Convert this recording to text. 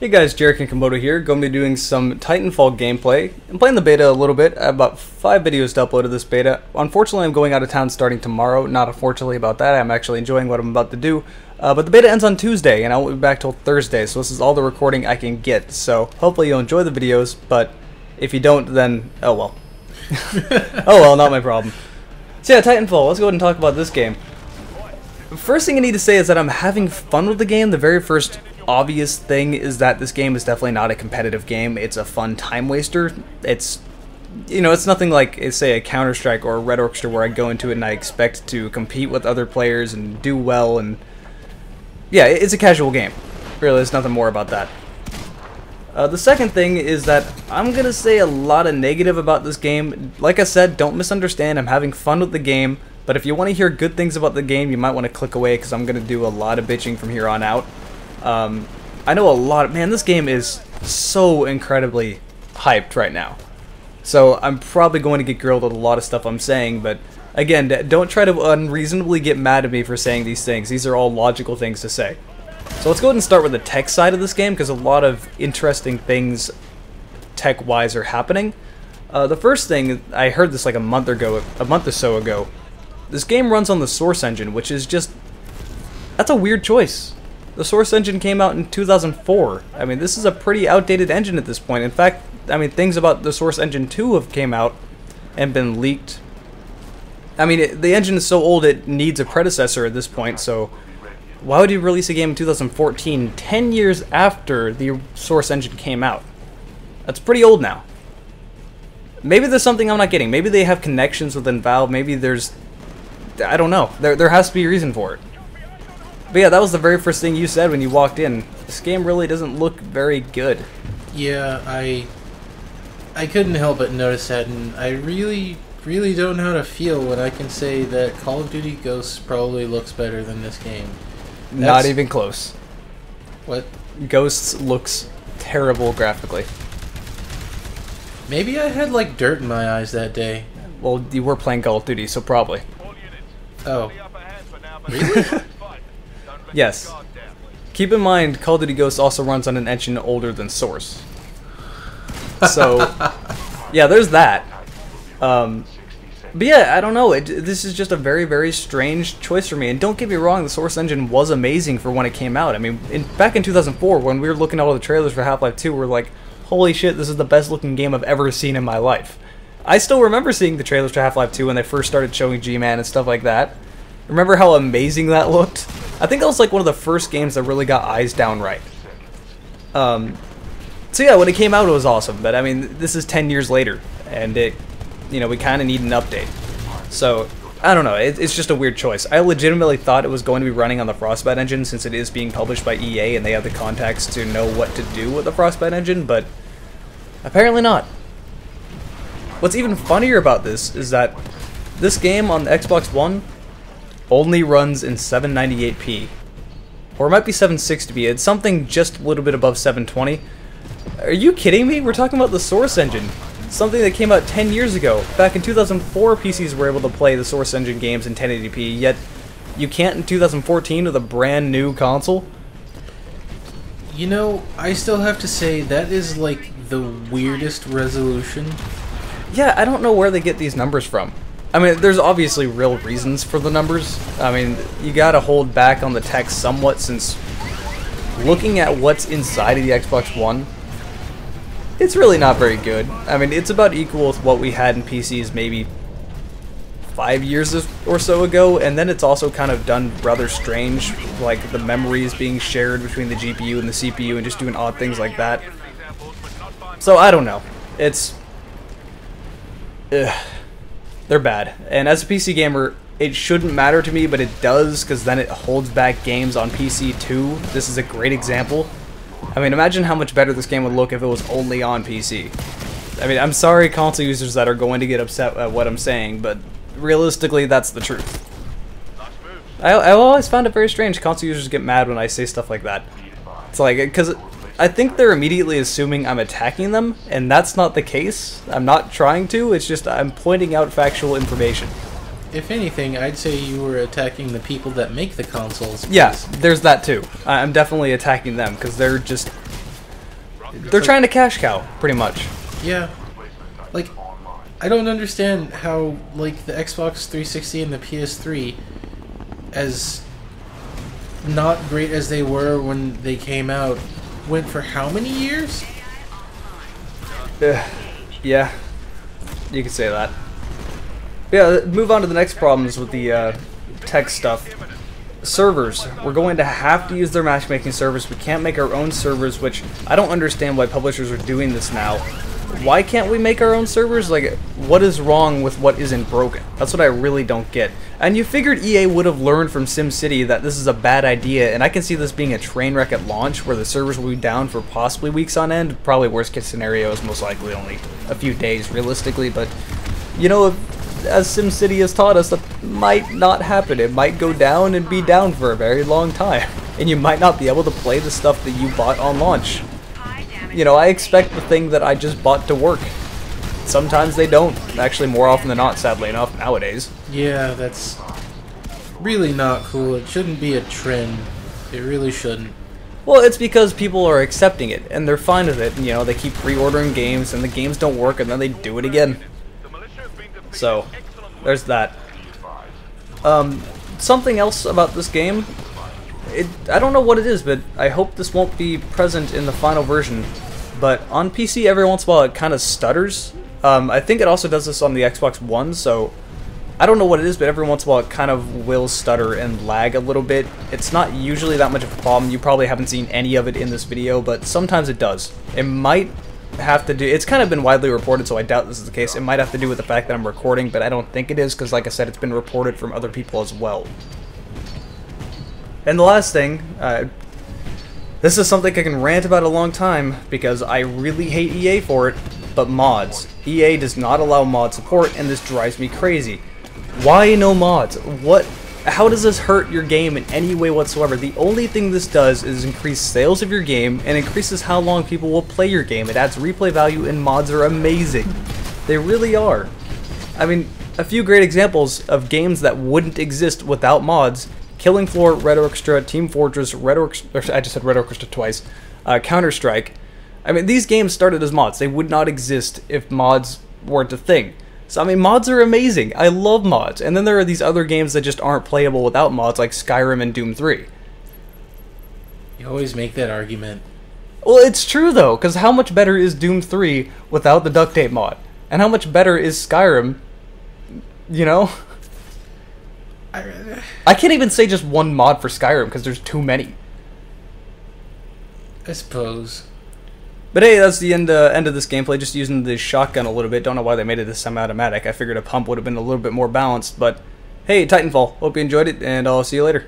Hey guys, Jarek and Komodo here, going to be doing some Titanfall gameplay. I'm playing the beta a little bit. I have about 5 videos to upload to this beta. Unfortunately, I'm going out of town starting tomorrow. Not unfortunately about that, I'm actually enjoying what I'm about to do. But the beta ends on Tuesday, and I won't be back till Thursday, so this is all the recording I can get. So hopefully you'll enjoy the videos, but if you don't, then oh well. Oh well, not my problem. So yeah, Titanfall, let's go ahead and talk about this game. First thing I need to say is that I'm having fun with the game. The very first obvious thing is that this game is definitely not a competitive game. It's a fun time waster. It's, you know, it's nothing like, say, a Counter-Strike or a Red Orchestra where I go into it and I expect to compete with other players and do well, and yeah, it's a casual game. Really, there's nothing more about that. The second thing is that I'm gonna say a lot of negative about this game. Like I said, don't misunderstand, I'm having fun with the game, but if you want to hear good things about the game, you might want to click away because I'm gonna do a lot of bitching from here on out. I know a lot. Man, this game is so incredibly hyped right now. So I'm probably going to get grilled with a lot of stuff I'm saying, but again, don't try to unreasonably get mad at me for saying these things. These are all logical things to say. So let's go ahead and start with the tech side of this game, because a lot of interesting things tech-wise are happening. The first thing, I heard this like a month or so ago. This game runs on the Source engine, which is just, that's a weird choice. The Source engine came out in 2004. I mean, this is a pretty outdated engine at this point. In fact, I mean, things about the Source engine 2 have came out and been leaked. I mean, the engine is so old it needs a predecessor at this point, so why would you release a game in 2014, 10 years after the Source engine came out? That's pretty old now. Maybe there's something I'm not getting. Maybe they have connections within Valve. Maybe there's, I don't know. There has to be a reason for it. But yeah, that was the very first thing you said when you walked in. This game really doesn't look very good. Yeah, I couldn't help but notice that, and I really don't know how to feel when I can say that Call of Duty Ghosts probably looks better than this game. Not even close. What? Ghosts looks terrible graphically. Maybe I had like dirt in my eyes that day. Well, you were playing Call of Duty, so probably. Oh. Really? Yes. Keep in mind, Call of Duty Ghosts also runs on an engine older than Source. So, yeah, there's that. But yeah, I don't know. This is just a very, very strange choice for me. And don't get me wrong, the Source engine was amazing for when it came out. I mean, back in 2004, when we were looking at all the trailers for Half-Life 2, we're like, holy shit, this is the best looking game I've ever seen in my life. I still remember seeing the trailers for Half-Life 2 when they first started showing G-Man and stuff like that. Remember how amazing that looked? I think that was like one of the first games that really got eyes down right. So yeah, when it came out it was awesome, but I mean, this is 10 years later, and it, you know, we kind of need an update. So, I don't know, it's just a weird choice. I legitimately thought it was going to be running on the Frostbite engine since it is being published by EA and they have the contacts to know what to do with the Frostbite engine, but apparently not. What's even funnier about this is that this game on the Xbox One only runs in 798p. Or it might be 760p. It's something just a little bit above 720. Are you kidding me? We're talking about the Source engine. Something that came out 10 years ago. Back in 2004, PCs were able to play the Source engine games in 1080p, yet you can't in 2014 with a brand new console? You know, I still have to say, that is like the weirdest resolution. Yeah, I don't know where they get these numbers from. I mean, there's obviously real reasons for the numbers. I mean, you gotta hold back on the text somewhat, since looking at what's inside of the Xbox One, it's really not very good. I mean, it's about equal with what we had in PCs maybe 5 years or so ago, and then it's also kind of done rather strange, like the memories being shared between the GPU and the CPU and just doing odd things like that. So, I don't know. It's... They're bad. And as a PC gamer, it shouldn't matter to me, but it does, because then it holds back games on PC too. This is a great example. I mean, imagine how much better this game would look if it was only on PC. I mean, I'm sorry console users that are going to get upset at what I'm saying, but realistically, that's the truth. I always found it very strange console users get mad when I say stuff like that. It's like, because I think they're immediately assuming I'm attacking them, and that's not the case. I'm not trying to, it's just I'm pointing out factual information. If anything, I'd say you were attacking the people that make the consoles. Yeah, there's that too. I'm definitely attacking them, because they're just... They're trying to cash cow, pretty much. Yeah. Like, I don't understand how, like, the Xbox 360 and the PS3, as not great as they were when they came out, went for how many years? Yeah, you could say that. Yeah, move on to the next problems with the tech stuff. Servers. We're going to have to use their matchmaking servers. We can't make our own servers, which I don't understand why publishers are doing this now. Why can't we make our own servers? Like, what is wrong with what isn't broken? That's what I really don't get. And you figured EA would have learned from SimCity that this is a bad idea, and I can see this being a train wreck at launch where the servers will be down for possibly weeks on end. Probably worst case scenario is most likely only a few days realistically, but you know, as SimCity has taught us, that might not happen. It might go down and be down for a very long time, and you might not be able to play the stuff that you bought on launch. You know, I expect the thing that I just bought to work. Sometimes they don't. Actually, more often than not, sadly enough, nowadays. Yeah, that's really not cool. It shouldn't be a trend. It really shouldn't. Well, it's because people are accepting it, and they're fine with it. And, you know, they keep reordering games, and the games don't work, and then they do it again. So, there's that. Something else about this game, I don't know what it is, but I hope this won't be present in the final version, but on PC every once in a while it kind of stutters. I think it also does this on the Xbox One, so I don't know what it is, but every once in a while it kind of will stutter and lag a little bit. It's not usually that much of a problem. You probably haven't seen any of it in this video, but sometimes it does. It might have to do, it's kind of been widely reported, so I doubt this is the case. It might have to do with the fact that I'm recording, but I don't think it is, because like I said, it's been reported from other people as well. And the last thing, this is something I can rant about a long time, because I really hate EA for it, but mods. EA does not allow mod support, and this drives me crazy. Why no mods? How does this hurt your game in any way whatsoever? The only thing this does is increase sales of your game and increases how long people will play your game. It adds replay value, and mods are amazing. They really are. I mean, a few great examples of games that wouldn't exist without mods: Killing Floor, Red Orchestra, Team Fortress, I just said Red Orchestra twice, Counter-Strike. I mean, these games started as mods. They would not exist if mods weren't a thing. So, I mean, mods are amazing. I love mods. And then there are these other games that just aren't playable without mods, like Skyrim and Doom 3. You always make that argument. Well, it's true, though, because how much better is Doom 3 without the duct tape mod? And how much better is Skyrim, you know? I can't even say just one mod for Skyrim, because there's too many. I suppose. But hey, that's the end of this gameplay, just using the shotgun a little bit. Don't know why they made it this semi-automatic. I figured a pump would have been a little bit more balanced, but hey, Titanfall. Hope you enjoyed it, and I'll see you later.